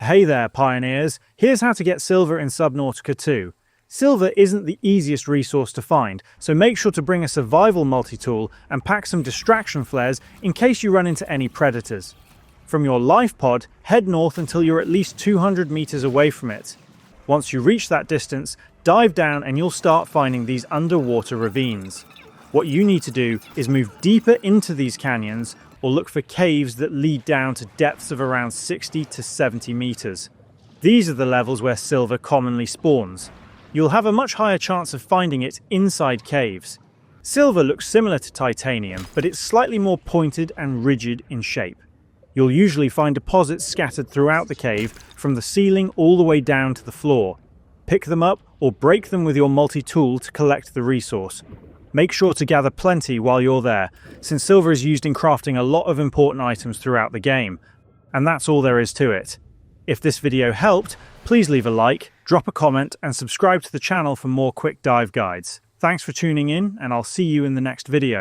Hey there, pioneers! Here's how to get silver in Subnautica 2. Silver isn't the easiest resource to find, so make sure to bring a survival multi-tool and pack some distraction flares in case you run into any predators. From your life pod, head north until you're at least 200 meters away from it. Once you reach that distance, dive down and you'll start finding these underwater ravines. What you need to do is move deeper into these canyons or look for caves that lead down to depths of around 60 to 70 meters. These are the levels where silver commonly spawns. You'll have a much higher chance of finding it inside caves. Silver looks similar to titanium, but it's slightly more pointed and rigid in shape. You'll usually find deposits scattered throughout the cave, from the ceiling all the way down to the floor. Pick them up or break them with your multi-tool to collect the resource. Make sure to gather plenty while you're there, since silver is used in crafting a lot of important items throughout the game. And that's all there is to it. If this video helped, please leave a like, drop a comment, and subscribe to the channel for more quick dive guides. Thanks for tuning in, and I'll see you in the next video.